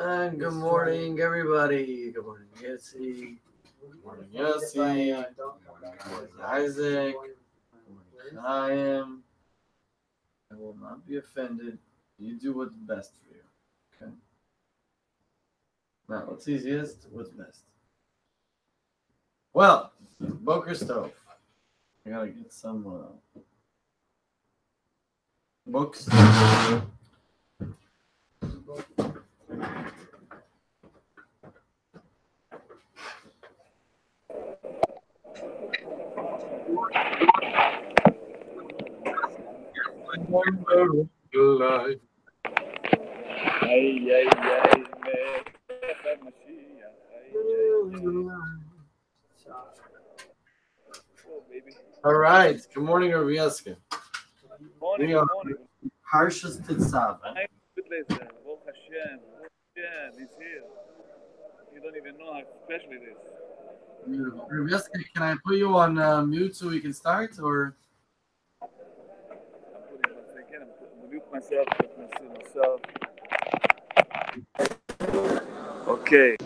And good morning, everybody. Good morning, Yossi. Good morning, Yossi. Good morning, Isaac. Good morning, Chaim. I will not be offended. You do what's best for you. Okay? Not what's easiest, what's best. Well, Boker Stove. I gotta get some books. All right. Good morning, Rabieska. Morning, good morning. Harshas Titzav. Listen, Baruch Hashem, he's here. You don't even know how special it is. Beautiful. Rabieska, can I put you on mute so we can start, or? I'm putting once again, I'm mute myself, myself. Okay.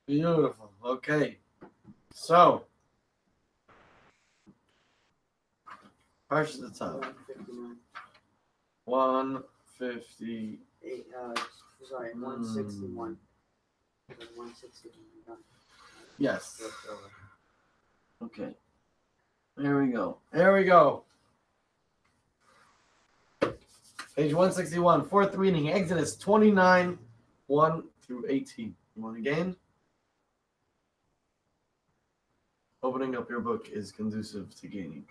Beautiful. Okay. So, Harshas Titzav. 150. Sorry, 161. 161. Yes. Okay. There we go. There we go. Page 161. Fourth reading, Exodus 29, 1 through 18. You want again? Opening up your book is conducive to gaining.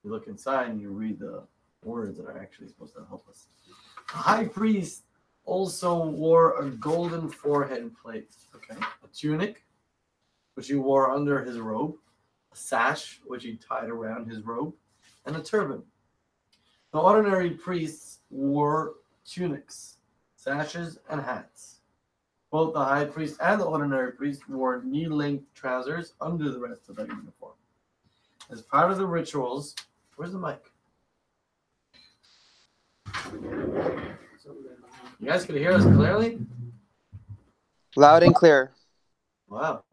You look inside and you read the words that are actually supposed to help us. The high priest also wore a golden forehead plate, okay, a tunic, which he wore under his robe, a sash, which he tied around his robe, and a turban. The ordinary priests wore tunics, sashes, and hats. Both the high priest and the ordinary priest wore knee-length trousers under the rest of their uniform. As part of the rituals, where's the mic? You guys can hear us clearly? Loud and clear. Wow.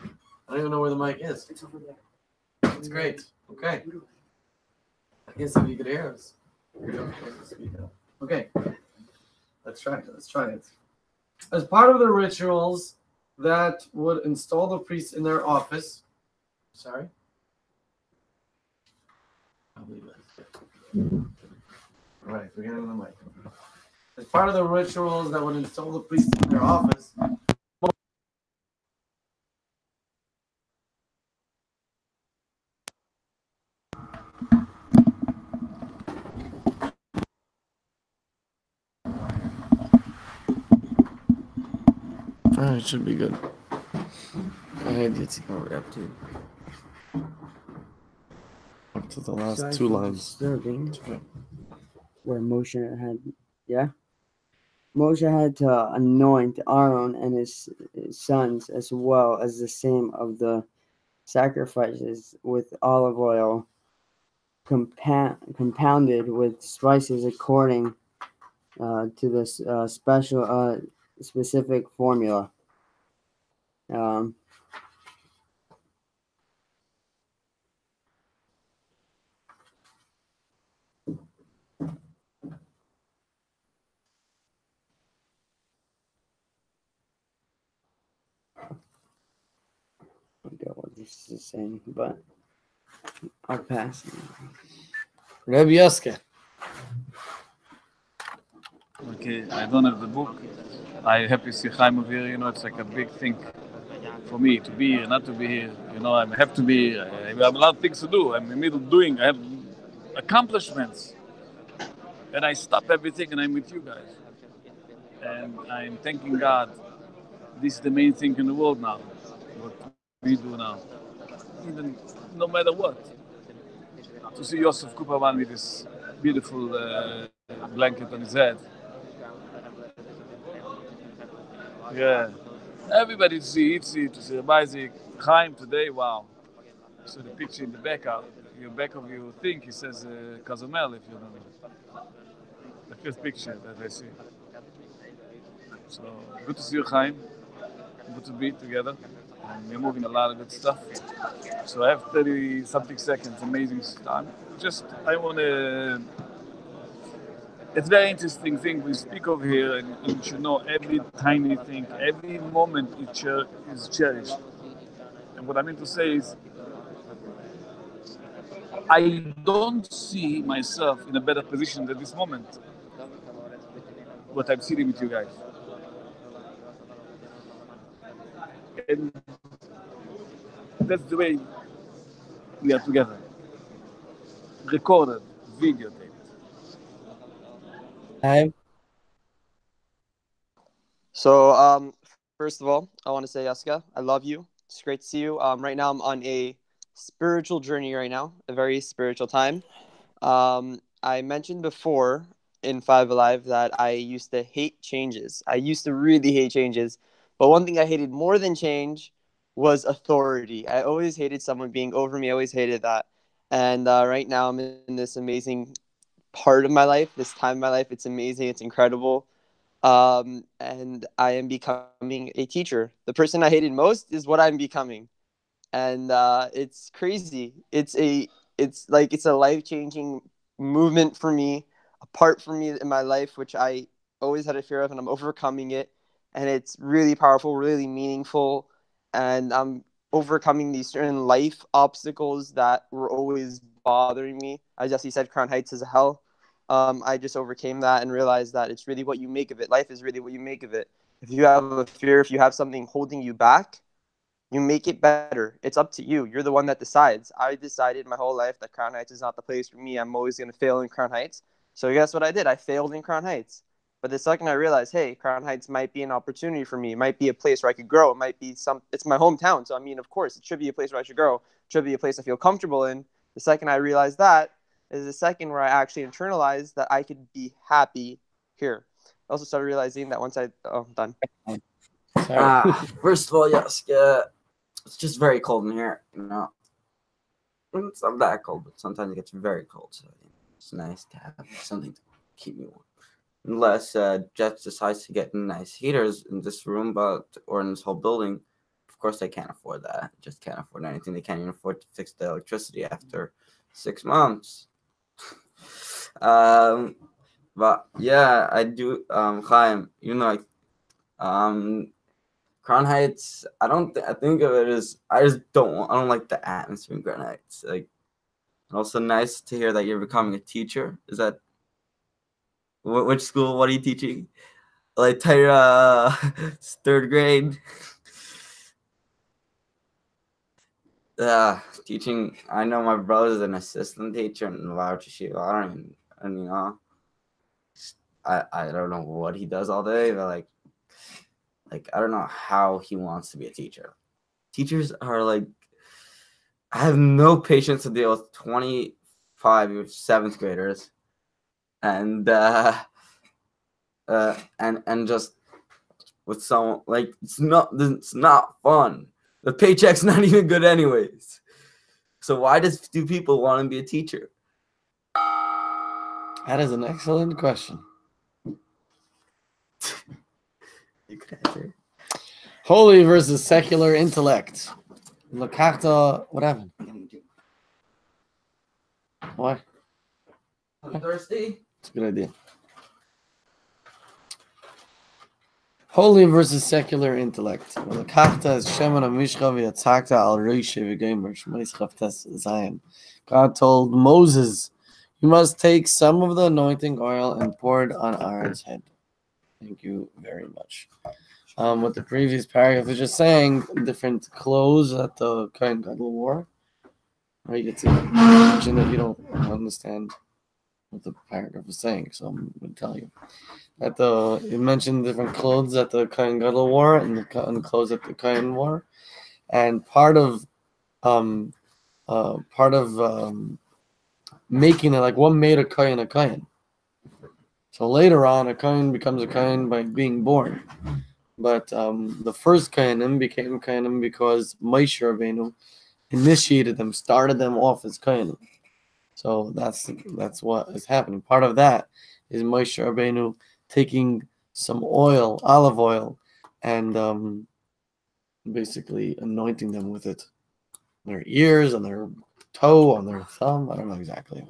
I don't even know where the mic is. It's over there. It's great. Okay. I guess if you could hear us. Okay. Let's try it. As part of the rituals that would install the priests in their office. Sorry? I'll leave that. All right, we're getting the mic. As part of the rituals that would install the priests in their office, it should be good. I had it up to the last two lines. Disturbing. Where Moshe had to anoint Aaron and his sons, as well as the same of the sacrifices, with olive oil compounded with spices according to this specific formula. I forget what this is saying, but I'll pass. Rabbi Yoske. Okay, I don't have the book. I'm happy to see Chaim over here. You know, it's like a big thing for me to be here, not to be here. You know, I have to be here. I have a lot of things to do. I'm in the middle of doing. I have accomplishments. And I stop everything and I'm with you guys. And I'm thanking God. This is the main thing in the world now. What we do now. Even no matter what. To see Yosef Kuperman with this beautiful blanket on his head. Yeah. Everybody to see Itzi, to see Isaac, Chaim today, wow. So the picture in the back out. your back of your thing, he says Kazumel, if you don't know. The first picture that I see. So good to see you, Chaim. Good to be together. And we're moving a lot of good stuff. So I have 30 something seconds, amazing time. I want to. It's a very interesting thing. We speak over here, and you should know every tiny thing, every moment is cherished. And what I mean to say is, I don't see myself in a better position at this moment. What I'm sitting with you guys. And that's the way we are together. Recorded, videotaped. So, first of all, I want to say, Yaska, I love you. It's great to see you. Right now, I'm on a spiritual journey right now, a very spiritual time. I mentioned before in FiveAlive that I used to hate changes. I used to really hate changes. But one thing I hated more than change was authority. I always hated someone being over me. I always hated that. And right now, I'm in this amazing part of my life, this time of my life. It's amazing. It's incredible. And I am becoming a teacher. The person I hated most is what I'm becoming, and it's crazy. It's a life changing movement for me, a part for me in my life, which I always had a fear of, and I'm overcoming it, and it's really powerful, really meaningful, and I'm overcoming these certain life obstacles that were always bothering me. As Jesse said, Crown Heights is a hell. I just overcame that and realized that it's really what you make of it. Life is really what you make of it. If you have a fear, if you have something holding you back, you make it better. It's up to you. You're the one that decides. I decided my whole life that Crown Heights is not the place for me. I'm always going to fail in Crown Heights. So guess what I did? I failed in Crown Heights. But the second I realized, hey, Crown Heights might be an opportunity for me. It might be a place where I could grow. It might be it's my hometown. So, I mean, of course, it should be a place where I should grow. It should be a place I feel comfortable in. The second I realized that is the second where I actually internalized that I could be happy here. I also started realizing that once I'm done. First of all, yes, it's just very cold in here. You know, it's not that cold, but sometimes it gets very cold. So it's nice to have something to keep me warm. Unless Jets decides to get nice heaters in this room, or in this whole building, of course they can't afford that. Just can't afford anything. They can't even afford to fix the electricity after 6 months. But yeah, I do. Chaim, you know, Crown Heights. I think of it as I don't like the atmosphere in Crown Heights. Like, also nice to hear that you're becoming a teacher. Is that which school? What are you teaching? Like Tyra, 3rd grade. Teaching. I know my brother's an assistant teacher in Large Yeshiva. I don't know what he does all day, but like I don't know how he wants to be a teacher. Teachers are like, I have no patience to deal with 25 or 7th graders, and just with someone like it's not fun. The paycheck's not even good anyways. So why do people want to be a teacher? That is an excellent question. You could answer. Holy versus secular intellect. Lakachta, what happened? Why? I'm thirsty. It's a good idea. Holy versus secular intellect. Lakachta is Shemana Mishcha v'yatzakta al Rishe v'gemer Shmeis Chavtes Zion. God told Moses, you must take some of the anointing oil and pour it on Aaron's head. Thank you very much. What the previous paragraph is just saying, different clothes that the Kohen Gadol wore. Or you get to mention that you don't understand what the paragraph is saying, so I'm going to tell you. That it mentioned different clothes that the Kohen Gadol wore and the clothes that the Kohen wore. And part of making it, like what made a Kohen a Kohen. So later on, a Kohen becomes a Kohen by being born. But the first Kohanim became Kohanim because Moshe Rabbeinu initiated them, started them off as kohen. So that's what is happening. Part of that is Moshe Rabbeinu taking some oil, olive oil, and basically anointing them with it. On their ears, on their toe, on their thumb. I don't know exactly.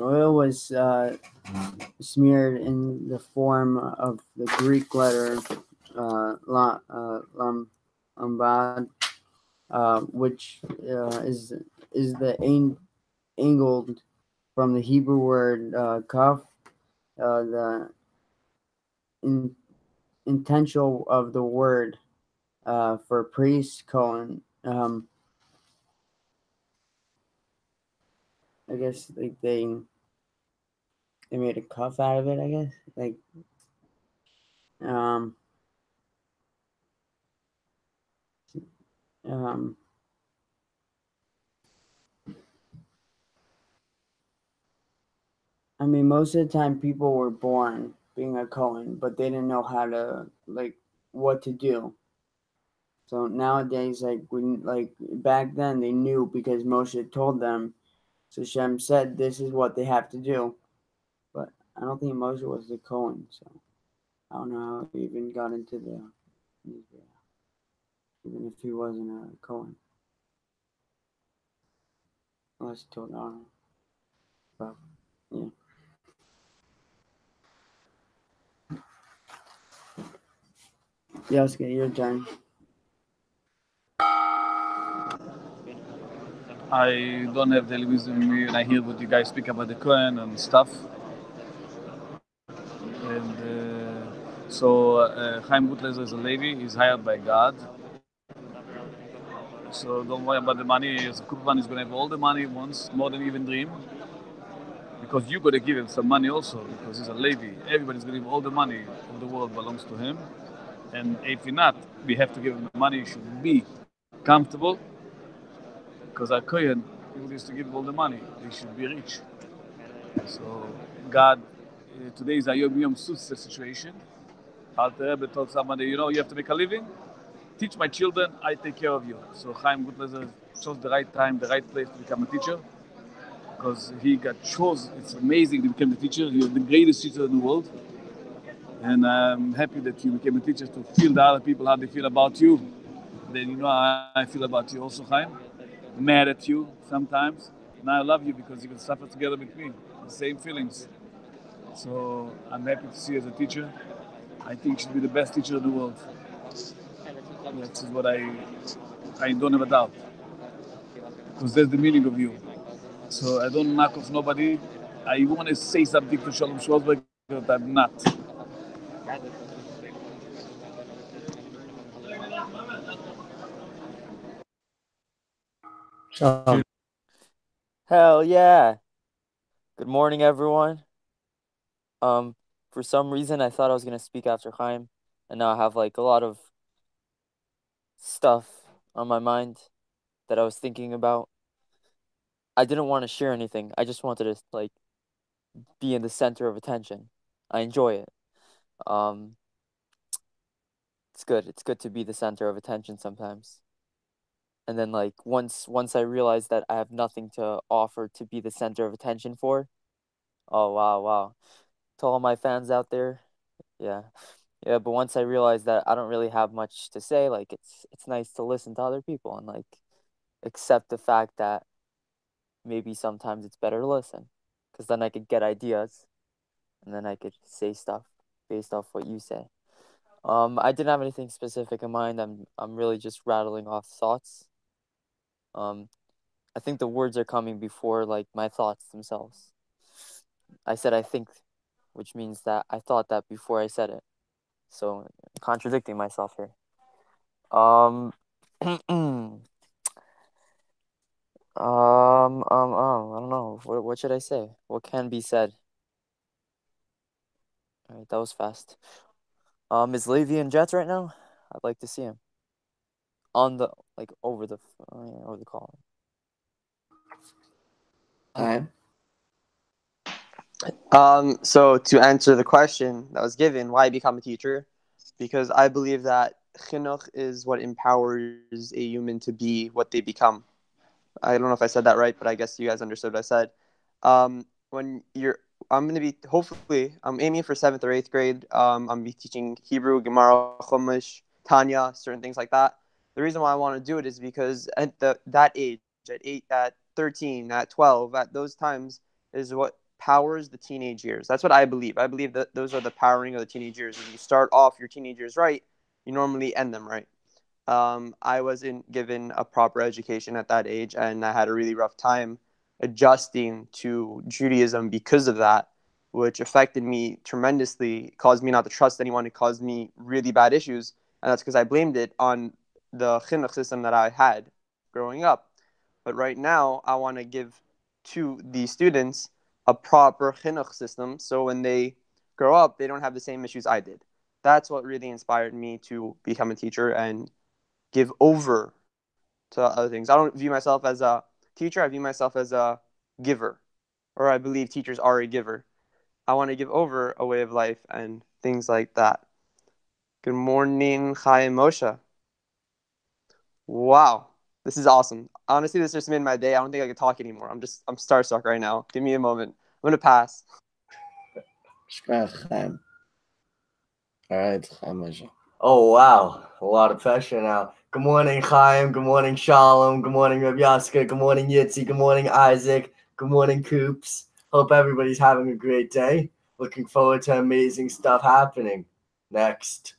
Oil was smeared in the form of the Greek letter lambad, which is the angled from the Hebrew word kaf, the intentional of the word for priest Cohen. I guess like they made a cuff out of it. I guess like I mean, most of the time people were born being a Cohen, but they didn't know how to like what to do. So nowadays, like back then, they knew because Moshe told them. So Shem said, "This is what they have to do." But I don't think Moshe was the Cohen, so I don't know how he even got into the even if he wasn't a Cohen, unless he told Aaron. But yeah. Yosuke, your turn. I don't have television with me, and I hear what you guys speak about the Kohen and stuff. And Chaim Gutlezer is a Levi. He's hired by God. So don't worry about the money. As a Kupman, he's going to have all the money he wants, more than even dream. Because you're going to give him some money also, because he's a Levi. Everybody's going to give all the money of the world belongs to him. And if you're not, we have to give him the money. He should be comfortable. Because our Kohen, people used to give him all the money. They should be rich. So God, today is a Yom Yom Sutz situation. Alter Rebbe told somebody, you know, you have to make a living. Teach my children, I take care of you. So Chaim Gutlezer chose the right time, the right place to become a teacher. Because he got chose, it's amazing to become a teacher. You're the greatest teacher in the world. And I'm happy that you became a teacher to feel the other people how they feel about you. Then you know how I feel about you also, Chaim. Mad at you sometimes. Now I love you because you can suffer together with me. The same feelings. So I'm happy to see you as a teacher. I think you should be the best teacher in the world. That's what I don't have a doubt. Because that's the meaning of you. So I don't knock off nobody. I want to say something to Shalom Schwarzberg, but I'm not. Shalom. Hell yeah. Good morning, everyone. For some reason, I thought I was going to speak after Chaim, and now I have like a lot of stuff on my mind that I was thinking about. I didn't want to share anything. I just wanted to like be in the center of attention. I enjoy it. It's good. It's good to be the center of attention sometimes. And then like once I realized that I have nothing to offer to be the center of attention for, oh wow. To all my fans out there, yeah. Yeah, but once I realized that I don't really have much to say, like it's nice to listen to other people and like accept the fact that maybe sometimes it's better to listen, because then I could get ideas and then I could say stuff based off what you say. I didn't have anything specific in mind. I'm really just rattling off thoughts. I think the words are coming before like my thoughts themselves. I said I think, which means that I thought that before I said it. So contradicting myself here. I don't know. What should I say? What can be said? All right, that was fast. Is Levi in Jets right now? I'd like to see him on the like over the call. Chaim. So to answer the question that was given, why become a teacher? because I believe that chinuch is what empowers a human to be what they become. I don't know if I said that right, but I guess you guys understood what I said. When you're, I'm going to be, hopefully, I'm aiming for 7th or 8th grade. I'm going to be teaching Hebrew, Gemara, Chumash, Tanya, certain things like that. The reason why I want to do it is because at that age, at 8, at 13, at 12, at those times is what powers the teenage years. That's what I believe. I believe that those are the powering of the teenage years. If you start off your teenage years right, you normally end them right. I wasn't given a proper education at that age, and I had a really rough time adjusting to Judaism because of that, which affected me tremendously, caused me not to trust anyone. It caused me really bad issues, and that's because I blamed it on the chinuch system that I had growing up. But right now, I want to give to the students a proper chinuch system, so when they grow up, they don't have the same issues I did. That's what really inspired me to become a teacher and give over to other things. I don't view myself as a teacher. I view myself as a giver, or I believe teachers are a giver. I want to give over a way of life and things like that. Good morning, Chaim Moshe. Wow, this is awesome. Honestly, this just made my day. I don't think I could talk anymore. I'm starstruck right now. Give me a moment. I'm gonna pass. Chaim. All right, Chaim Moshe. Oh, wow. A lot of pressure now. Good morning, Chaim. Good morning, Shalom. Good morning, Reb Yaska. Good morning, Yitzi. Good morning, Isaac. Good morning, Coops. Hope everybody's having a great day. Looking forward to amazing stuff happening. Next.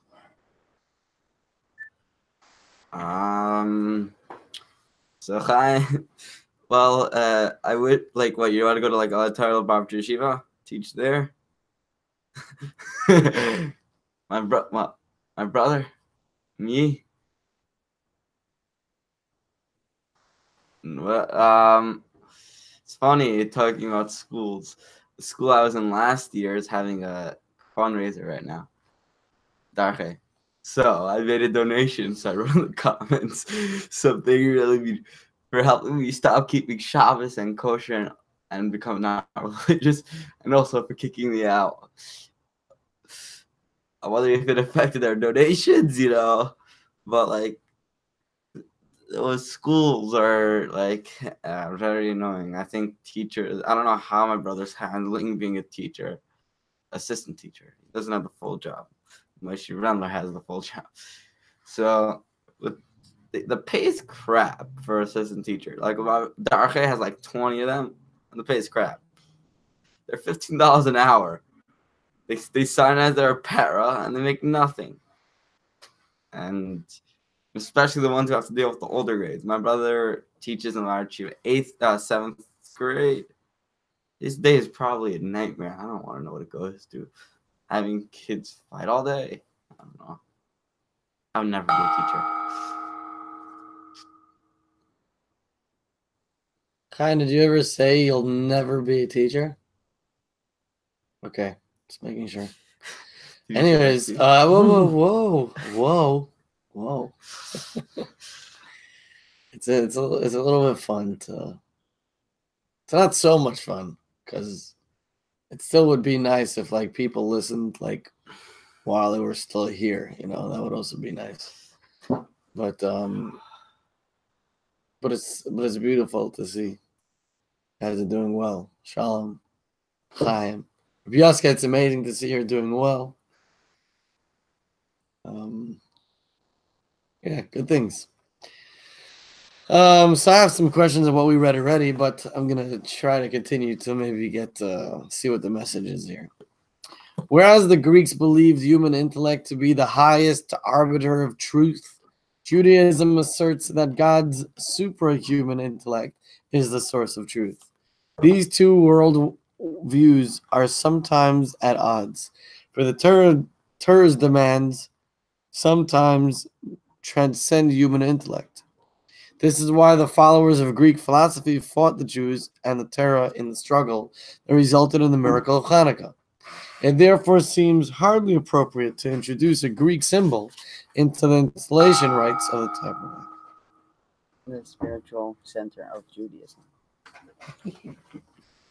So Chaim, well, I would like what you want to go to like Adar Barbara Yeshiva, teach there. my brother, me. Well, it's funny talking about schools. The school I was in last year is having a fundraiser right now. Darche. So I made a donation. So I wrote in the comments something really for helping me stop keeping Shabbos and kosher and become not religious, and also for kicking me out. I wonder if it affected our donations, but like those schools are like very annoying. I think teachers. I don't know how my brother's handling being a teacher, assistant teacher. He doesn't have the full job. Moshe Rendler has the full job. So the pay is crap for assistant teacher. Like Darche has like 20 of them, and the pay is crap. They're $15 an hour. They sign as their para and they make nothing. And especially the ones who have to deal with the older grades. My brother teaches in Archie 7th grade. His day is probably a nightmare. I don't want to know what it goes to. Having kids fight all day. I don't know. I would never be a teacher. Did you ever say you'll never be a teacher? Okay, just making sure. Anyways, whoa. It's a little bit fun to. It's not so much fun because it still would be nice if like people listened like while they were still here. That would also be nice. But it's beautiful to see. Guys are doing well. Shalom, Chaim. Yaska, it's amazing to see her doing well. Yeah, good things. So I have some questions of what we read already, but I'm gonna try to continue to maybe see what the message is here. Whereas the Greeks believed human intellect to be the highest arbiter of truth, Judaism asserts that God's suprahuman intellect is the source of truth. These two world views are sometimes at odds, for the Torah's demands sometimes transcend human intellect. This is why the followers of Greek philosophy fought the Jews and the Torah in the struggle that resulted in the miracle of Hanukkah. It therefore seems hardly appropriate to introduce a Greek symbol into the installation rites of the tabernacle. The spiritual center of Judaism. You're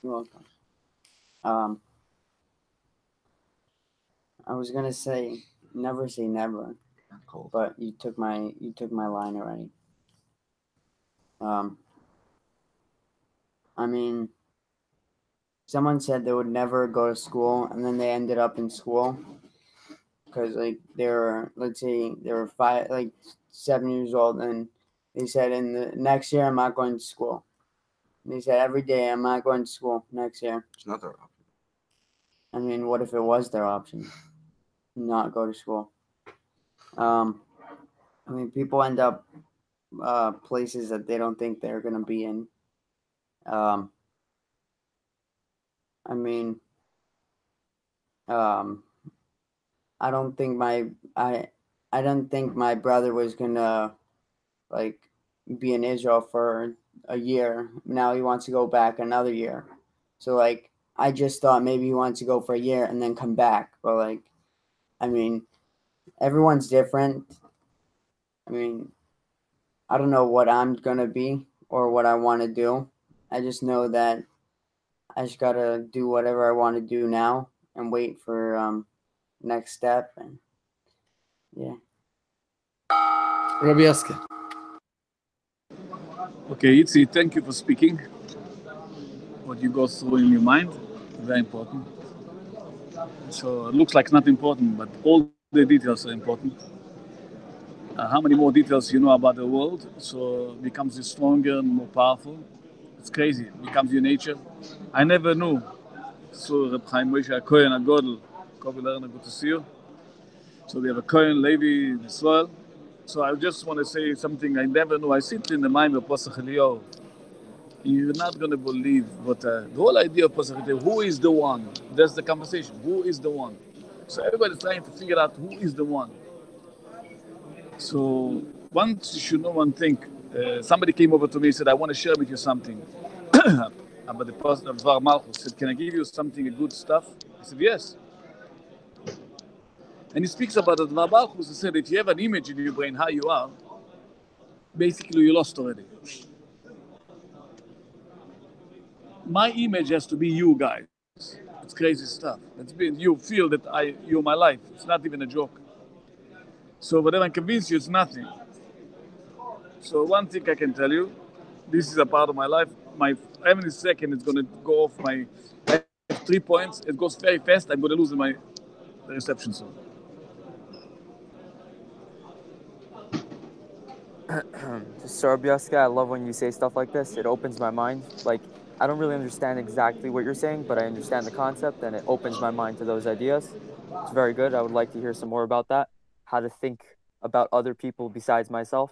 welcome. I was gonna say never say never. Not cold. But you took my line already. I mean, someone said they would never go to school, and then they ended up in school because like let's say they were 7 years old, and they said in the next year I'm not going to school. And they said every day I'm not going to school next year. It's not their option. I mean, what if it was their option, not go to school? I mean, people end up places that they don't think they're gonna be in. Um, I mean, um, I don't think I don't think my brother was gonna like be in Israel for a year. Now he wants to go back another year. So like I just thought maybe he wants to go for a year and then come back. But like I mean, everyone's different. I mean, I don't know what I'm gonna be or what I want to do. I just know that I just gotta do whatever I want to do now and wait for next step and yeah. Rabbi Yaska. Okay, Itzi, thank you for speaking. What you go through in your mind, very important. So it looks like not important, but all the details are important. How many more details you know about the world, so it becomes stronger and more powerful. It's crazy. It becomes your nature. I never knew. So Reb Chaim Moshe Kohen Agodel, Kobi Lerner, good to see you. So we have a Kohen Levi in Israel. So I just want to say something I never knew. I sit in the mind of Pasach Eliyahu. You're not going to believe what the whole idea of Pasach Eliyahu. Who is the one? That's the conversation. Who is the one? So everybody's trying to figure out who is the one. So once you should know one thing. Somebody came over to me and said, "I want to share with you something about the person of Dvar Malchus." Said, "Can I give you something, good stuff?" I said, "Yes." And he speaks about the Dvar Malchus. He said, "If you have an image in your brain how you are, basically you lost already. My image has to be you guys. It's crazy stuff. You feel that you're my life. It's not even a joke. So whatever I convince you, it's nothing. So one thing I can tell you, this is a part of my life. My every second it's gonna go off my. I have 3 points. It goes very fast. I'm gonna lose my reception soon. So Rabbi, I love when you say stuff like this. It opens my mind. Like I don't really understand exactly what you're saying, but I understand the concept, and it opens my mind to those ideas. It's very good. I would like to hear some more about that. How to think about other people besides myself.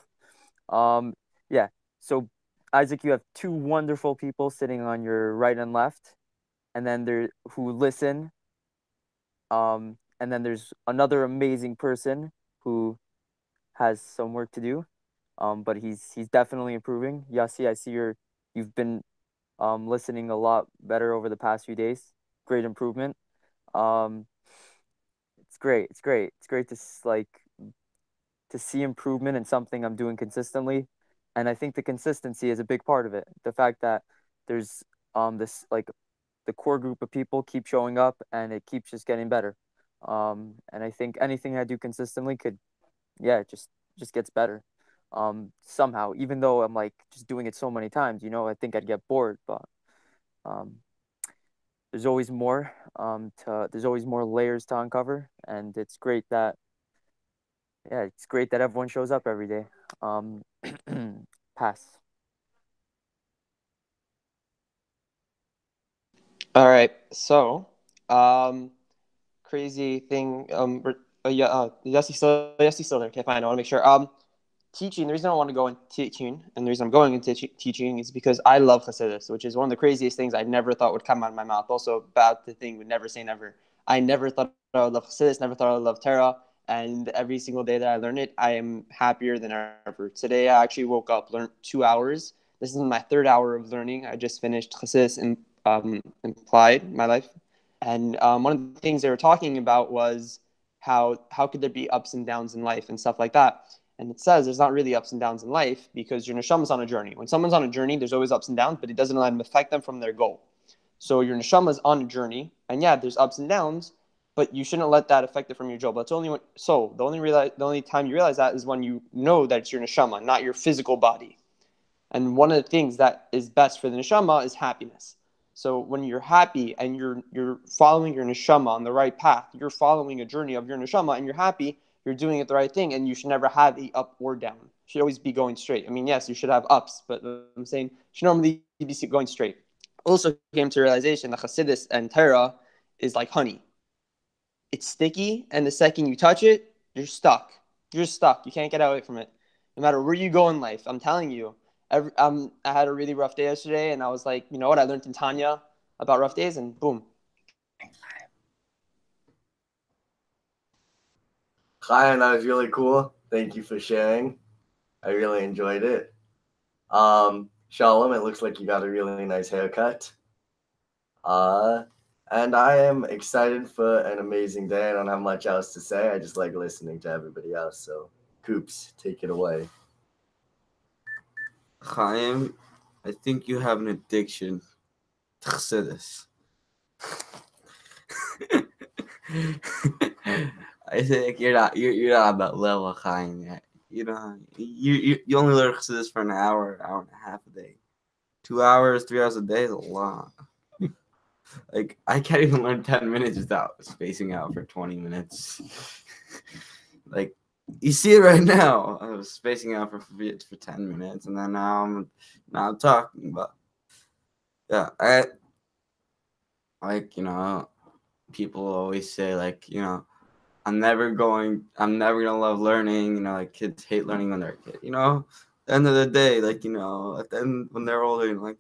Um, yeah. So Isaac, you have two wonderful people sitting on your right and left, and then there who listen. And then there's another amazing person who has some work to do. But he's definitely improving. Yossi, I see you've been listening a lot better over the past few days. Great improvement. Um, it's great. It's great. It's great to to see improvement in something I'm doing consistently, and I think the consistency is a big part of it. The fact that there's this like the core group of people keep showing up, and it keeps just getting better. And I think anything I do consistently could, yeah, it just gets better. Somehow, even though I'm like just doing it so many times, I think I'd get bored, but um, there's always more. There's always more layers to uncover, and it's great that yeah, it's great that everyone shows up every day. Um, pass. All right. So, crazy thing. Yeah. Yes, he's still there. Okay, fine. I want to make sure. Teaching. The reason I want to go into teaching, and the reason I'm going into teaching is because I love Chassidus, which is one of the craziest things I never thought would come out of my mouth. Also, about the thing would never say never. I never thought I would love Chassidus. Never thought I would love Torah. And every single day that I learn it, I am happier than ever. Today, I actually woke up, learned 2 hours. This is my third hour of learning. I just finished Chassidus and implied my life. And one of the things they were talking about was how could there be ups and downs in life and stuff like that. And it says there's not really ups and downs in life because your neshama is on a journey. When someone's on a journey, there's always ups and downs, but it doesn't let them affect them from their goal. So your neshama is on a journey, and yeah, there's ups and downs, but you shouldn't let that affect it from your job. That's only when, so the only time you realize that is when you know that it's your neshama, not your physical body. And one of the things that is best for the neshama is happiness. So when you're happy and you're following your neshama on the right path, you're following a journey of your neshama, and you're happy, you're doing it the right thing, and you should never have a up or down. You should always be going straight. I mean, yes, you should have ups, but I'm saying you should normally be going straight. Also came to realization that Chassidus and Torah is like honey. It's sticky, and the second you touch it, you're stuck. You're stuck. You can't get away from it. No matter where you go in life, I'm telling you. I had a really rough day yesterday, and I was like, you know what? I learned in Tanya about rough days, and boom. Chaim, that was really cool. Thank you for sharing. I really enjoyed it. Shalom, it looks like you got a really nice haircut. And I am excited for an amazing day. I don't have much else to say. I just like listening to everybody else. So, Coops, take it away. Chaim, I think you have an addiction to Chassidus. I think you're not on that level, Chaim, yet. You know, you only learn Chassidus for an hour and a half a day. 2 hours, 3 hours a day is a lot. Like, I can't even learn 10 minutes without spacing out for 20 minutes. Like, you see it right now. I was spacing out for 10 minutes, and then now I'm talking. But yeah, people always say, like, I'm never gonna love learning. Like, kids hate learning when they're a kid. At the end of the day, like, at the end when they're older, like,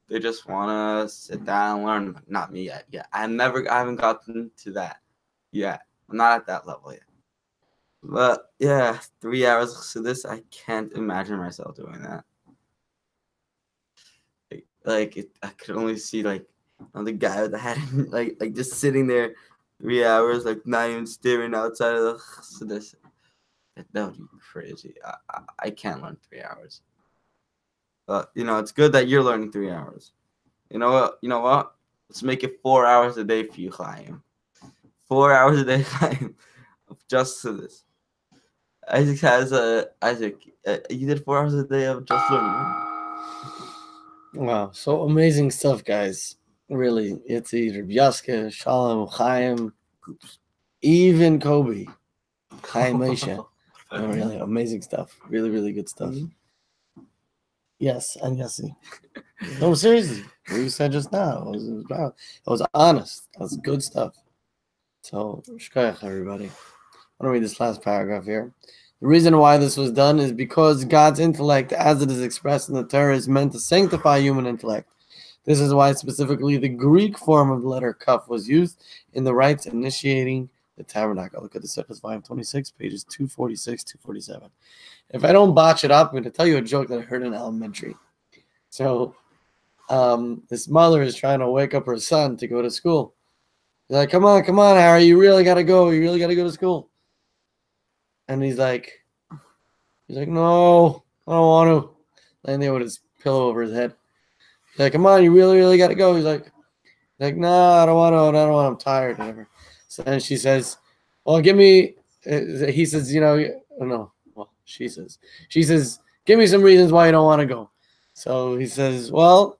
they just wanna sit down and learn. Not me yet. Yeah, I haven't gotten to that yet. I'm not at that level yet. But yeah, 3 hours of this, I can't imagine myself doing that. I could only see the guy with the hat, like just sitting there 3 hours, like not even staring outside of this. That would be crazy. I can't learn 3 hours. But it's good that you're learning 3 hours. You know what? Let's make it 4 hours a day for you, Chaim. 4 hours a day, Chaim, just to this. Isaac has you did 4 hours a day of just learning. Right? Wow, so amazing stuff, guys. Really, it's either Yaska, Shalom, Chaim, even Kobe, Chaim Moshe. Really amazing stuff. Really, really good stuff. Mm-hmm. Yes, and Yossi. No, seriously, what you said just now it was honest. That's good stuff. So, shkoyach, everybody. I'm going to read this last paragraph here. The reason why this was done is because God's intellect, as it is expressed in the Torah, is meant to sanctify human intellect. This is why specifically the Greek form of the letter Kaf was used in the rites initiating the tabernacle. Look at the Sefer volume 26, pages 246, 247. If I don't botch it up, I'm going to tell you a joke that I heard in elementary. So, this mother is trying to wake up her son to go to school. He's like, come on, Harry, you really got to go. You really got to go to school. And he's like, no, I don't want to. Laying there with his pillow over his head. He's like, come on, you really, really got to go. He's like, no, I don't want to. I'm tired. Whatever. So then she says, well, give me. He says, no. Well, she says, give me some reasons why you don't want to go. So he says, well,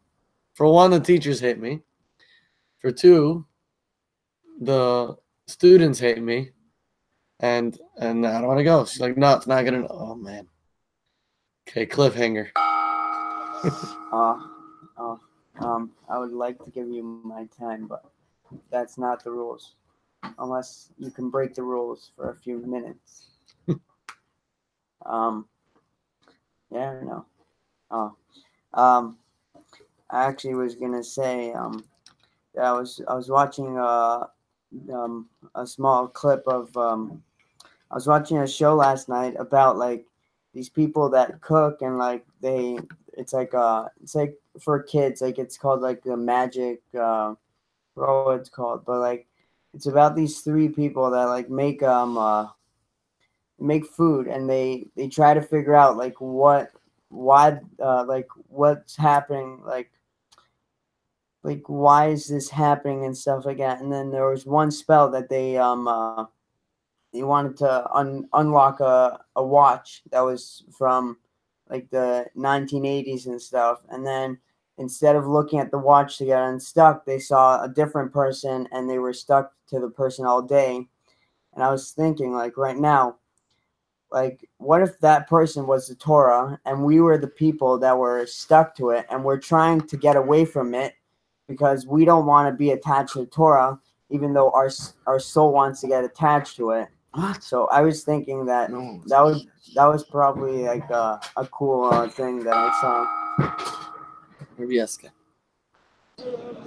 for one, the teachers hate me. For two, the students hate me. And I don't want to go. She's like, no, it's not gonna. Oh man. Okay, cliffhanger. I would like to give you my time, but that's not the rules. Unless you can break the rules for a few minutes. Yeah, no. I actually was gonna say, that I was watching a small clip of I was watching a show last night about like these people that cook and like it's like for kids, like it's called like the magic what it's called, but like it's about these three people that like make food, and they try to figure out like why like what's happening, like like why is this happening and stuff like that. And then there was one spell that they wanted to unlock a watch that was from like the 1980s and stuff. And then instead of looking at the watch to get unstuck, they saw a different person and they were stuck to the person all day. And I was thinking, like, right now, like, what if that person was the Torah and we were the people that were stuck to it and we're trying to get away from it because we don't want to be attached to the Torah, even though our soul wants to get attached to it. What? So I was thinking that No. that was probably like a cool thing that I saw. Maybe ask.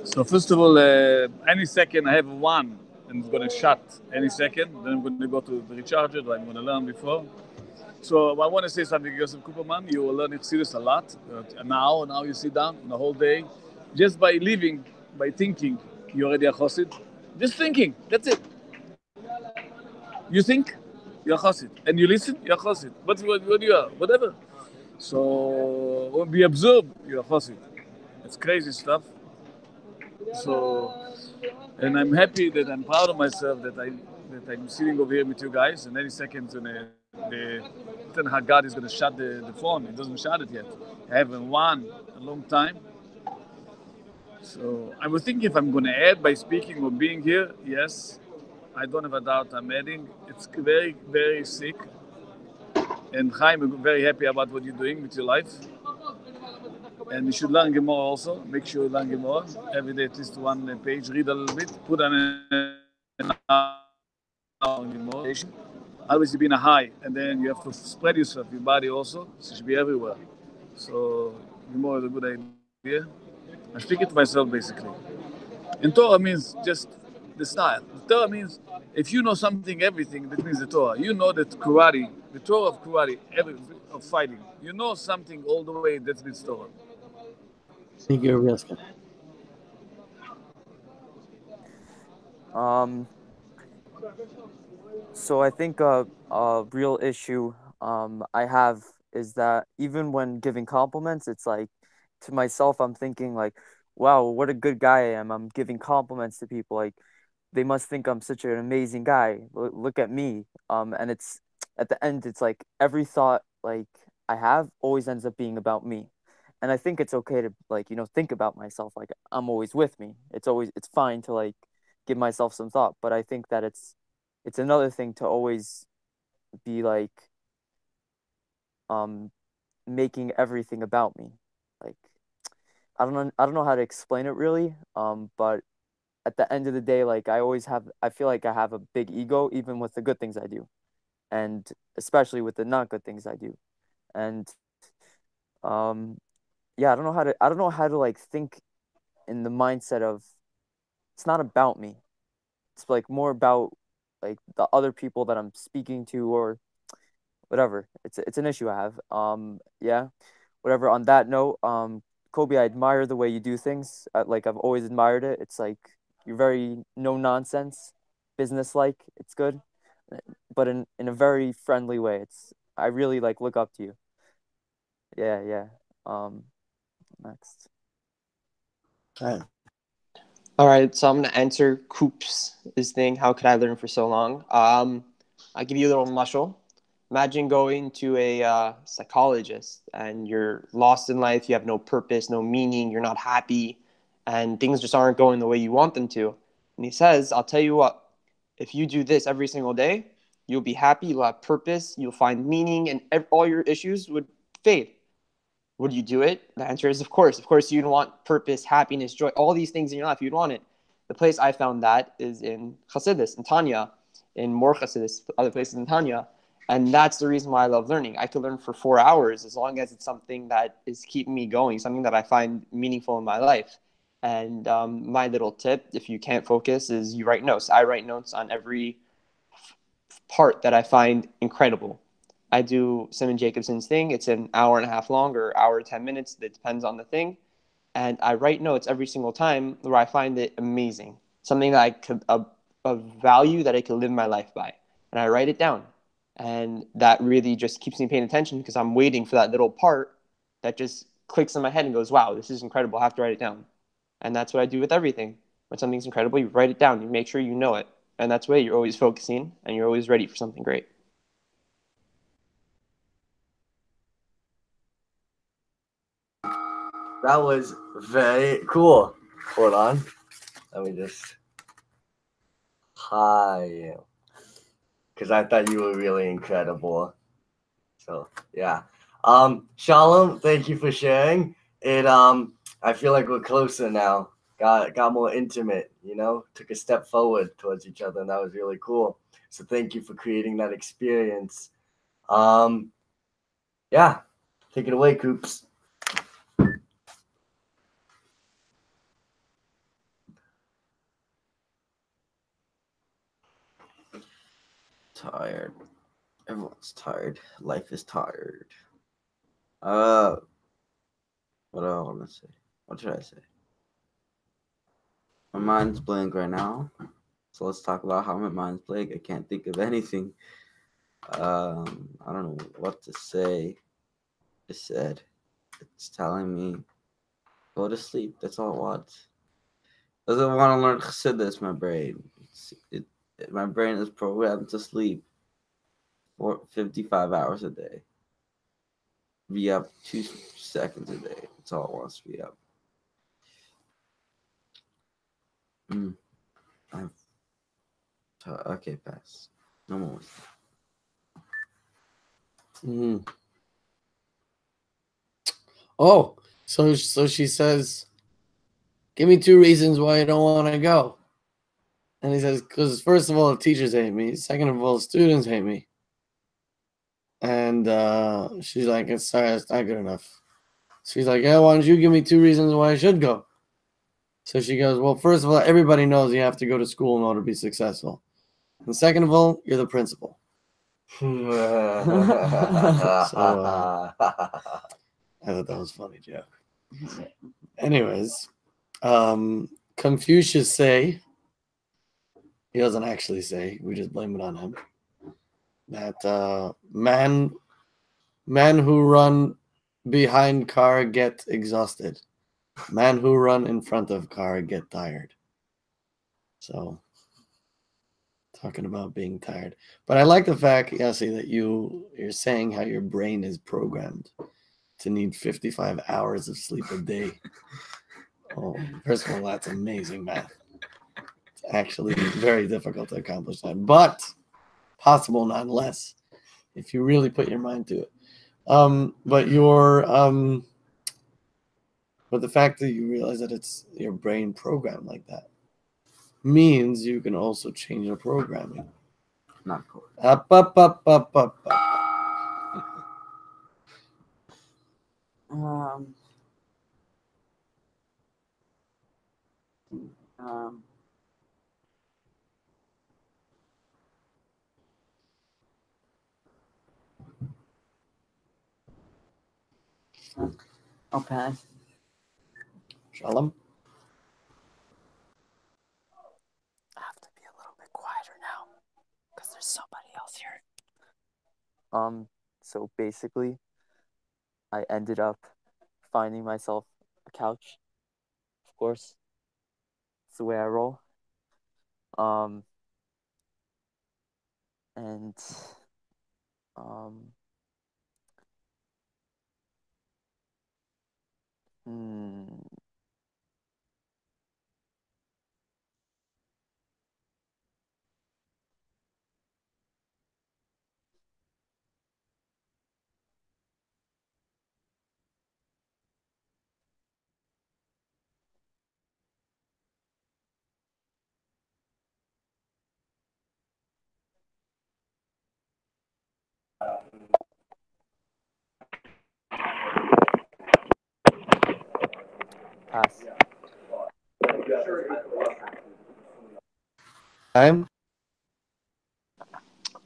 So first of all, any second I have one and it's gonna shut any second. Then I'm gonna go to the recharger that I'm gonna learn before. So I want to say something, Yosef Kuperman. You will learn Chassidus a lot. Now you sit down the whole day, just by living, by thinking, you're already a Chassid. Just thinking, that's it. You think, you're a Chassid, and you listen, you're a Chassid. What you are, whatever. So when we observe, you're a Chassid. It's crazy stuff. So, and I'm happy that I'm proud of myself that I'm sitting over here with you guys, and any second then how God is going to shut the phone. It doesn't shut it yet. I haven't won a long time. So I was thinking if I'm going to add by speaking or being here. Yes, I don't have a doubt I'm adding. It's very, very sick. And Chaim, I'm very happy about what you're doing with your life. And you should learn Gemara also. Make sure you learn Gemara. Every day at least one page. Read a little bit. Put on an hour on Gemara. Always you be in a high. And then you have to spread yourself, your body also. So you should be everywhere. So Gemara is a good idea. I speak it to myself basically. And Torah means just the style. The Torah means if you know something, everything, that means the Torah. You know that karate, the Torah of karate, of fighting. You know something all the way, that means Torah. Thank you, Rebeska. So I think a real issue I have is that even when giving compliments, it's like to myself, I'm thinking like, wow, what a good guy I am. I'm giving compliments to people. Like they must think I'm such an amazing guy. Look at me. And it's at the end, it's like every thought like I have always ends up being about me. And I think it's okay to like, think about myself. Like I'm always with me. It's fine to like give myself some thought. But I think that it's another thing to always be like making everything about me. Like I don't know how to explain it really. But at the end of the day, like I feel like I have a big ego even with the good things I do. And especially with the not good things I do. And yeah, I don't know how to like think in the mindset of it's not about me. It's like more about like the other people that I'm speaking to or whatever. It's an issue I have. Yeah, whatever. On that note, Kobe, I admire the way you do things. Like I've always admired it. It's like you're very no nonsense, business like. It's good, but in a very friendly way. I really like look up to you. Yeah, yeah. Next. Hi. All right, so I'm gonna answer Coop's this thing. How could I learn for so long? I'll give you a little muscle. Imagine going to a psychologist and you're lost in life. You have no purpose, no meaning. You're not happy, and things just aren't going the way you want them to. And he says, "I'll tell you what. If you do this every single day, you'll be happy. You'll have purpose. You'll find meaning, and all your issues would fade." Would you do it? The answer is of course. Of course, you'd want purpose, happiness, joy, all these things in your life. You'd want it. The place I found that is in Chassidus, in Tanya, in more Chassidus, other places in Tanya. And that's the reason why I love learning. I could learn for 4 hours as long as it's something that is keeping me going, something that I find meaningful in my life. And my little tip, if you can't focus, is you write notes. I write notes on every part that I find incredible. I do Simon Jacobson's thing. It's an hour and a half long or hour 10 minutes. It depends on the thing. And I write notes every single time where I find it amazing, something that I could a value that I could live my life by. And I write it down, and that really just keeps me paying attention because I'm waiting for that little part that just clicks in my head and goes, "Wow, this is incredible. I have to write it down." And that's what I do with everything. When something's incredible, you write it down. You make sure you know it. And that's way you're always focusing and you're always ready for something great. That was very cool. Hold on. Let me just hi. Because I thought you were really incredible. So yeah. Shalom, thank you for sharing. I feel like we're closer now. Got more intimate, took a step forward towards each other, and that was really cool. So thank you for creating that experience. Yeah. Take it away, Coops. Tired. Everyone's tired. Life is tired. What do I want to say? What should I say? My mind's blank right now. So let's talk about how my mind's blank. I can't think of anything. I don't know what to say. It said it's telling me go to sleep. That's all it wants. Doesn't want to learn chassidus. My brain. My brain is programmed to sleep for 55 hours a day. Be up 2 seconds a day. That's all it wants to be up. Okay, pass. No more. Oh, so she says, "Give me 2 reasons why you don't want to go." And he says, "Because first of all, the teachers hate me. Second of all, students hate me." And she's like, "It's sorry, it's not good enough." She's like, "Yeah, why don't you give me 2 reasons why I should go?" So she goes, "Well, first of all, everybody knows you have to go to school in order to be successful. And second of all, you're the principal." So I thought that was funny, joke. Anyways, Confucius say, he doesn't actually say, we just blame it on him, that man who run behind car get exhausted. Man who run in front of car get tired. So talking about being tired. But I like the fact, Yossi, that you're saying how your brain is programmed to need 55 hours of sleep a day. Oh, first of all, that's amazing math. It's actually very difficult to accomplish that, but possible nonetheless, if you really put your mind to it. But the fact that you realize that it's your brain programmed like that means you can also change the programming. Not cool. Up. I'll pass. Shalom. I have to be a little bit quieter now because there's somebody else here. So basically, I ended up finding myself a couch. Of course, it's the way I roll. And pass. Time.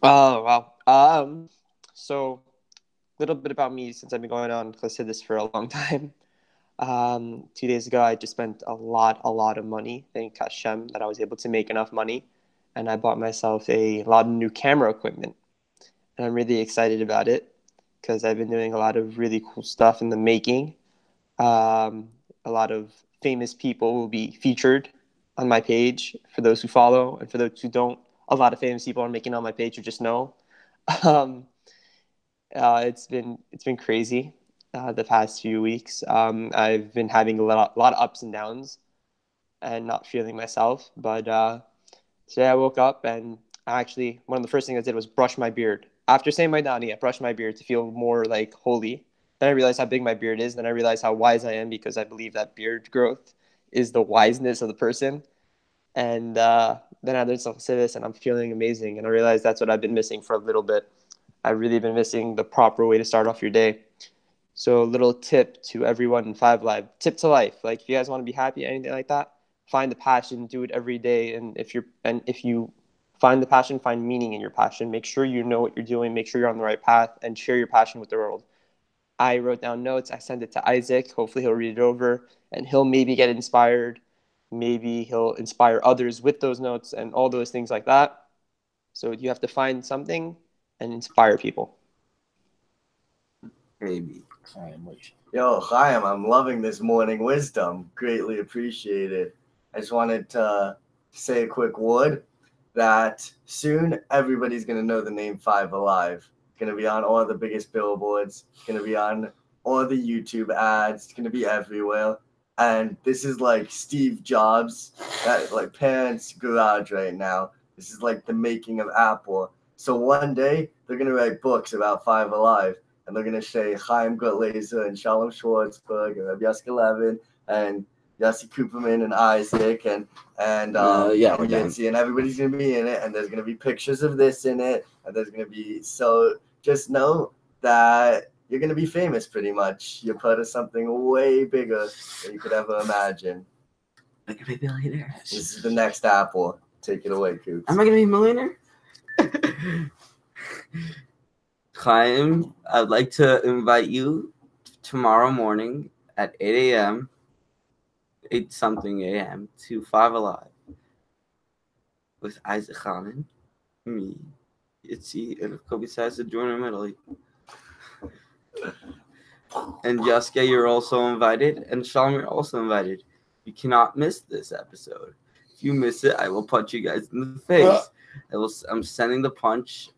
Oh, wow. So a little bit about me since I've been going on this for a long time. 2 days ago, I just spent a lot of money. Thank Hashem that I was able to make enough money, and I bought myself a lot of new camera equipment, and I'm really excited about it because I've been doing a lot of really cool stuff in the making. A lot of famous people will be featured on my page. For those who follow and for those who don't, a lot of famous people are making it on my page who just know. Um, it's been crazy the past few weeks. I've been having a lot of ups and downs and not feeling myself. But today I woke up and actually one of the first things I did was brush my beard. After saying my dani, I brushed my beard to feel more like holy. Then I realized how big my beard is. Then I realized how wise I am because I believe that beard growth is the wiseness of the person. And then I learned some civis and I'm feeling amazing. And I realized that's what I've been missing for a little bit. I've really been missing the proper way to start off your day. So a little tip to everyone in FiveAlive, tip to life. Like if you guys want to be happy, anything like that, find the passion, do it every day. And if you find the passion, find meaning in your passion. Make sure you know what you're doing. Make sure you're on the right path and share your passion with the world. I wrote down notes. I sent it to Isaac. Hopefully he'll read it over and he'll maybe get inspired. Maybe he'll inspire others with those notes and all those things like that. So you have to find something and inspire people. Maybe. Yo, Chaim, I'm loving this morning wisdom. Greatly appreciate it. I just wanted to say a quick word that soon everybody's going to know the name FiveAlive. It's going to be on all the biggest billboards. It's going to be on all the YouTube ads. It's going to be everywhere. And this is like Steve Jobs, that like parents' garage right now. This is like the making of Apple. So one day they're going to write books about FiveAlive. And they're going to say Chaim Gutlazer and Shalom Schwartzberg and Rabbi Yaska Levin and Yossi Cooperman and Isaac and Yitzi, and everybody's going to be in it. And there's going to be pictures of this in it. And there's going to be, so just know that you're going to be famous pretty much. You're part of something way bigger than you could ever imagine. I'm going to be a millionaire. This is the next Apple. Take it away, Coops. Am I going to be a millionaire? Chaim, I'd like to invite you tomorrow morning at 8 a.m., 8-something a.m. to FiveAlive with Isaac Hanan, me, Itzi, and if Kobe decides to join him, Italy. And Jaska, you're also invited, and Shalom, you're also invited. You cannot miss this episode. If you miss it, I will punch you guys in the face. I'm sending the punch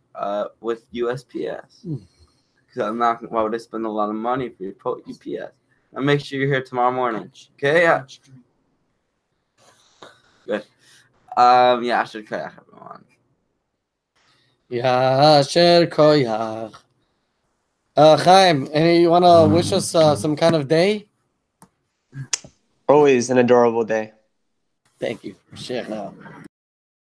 with USPS because I'm not. Why would I spend a lot of money for your UPS? I'll make sure you're here tomorrow morning. Okay, yeah. Good. Asher Koyach, everyone. Asher Koyach. Chaim, you want to wish us some kind of day? Always an adorable day. Thank you. Share now.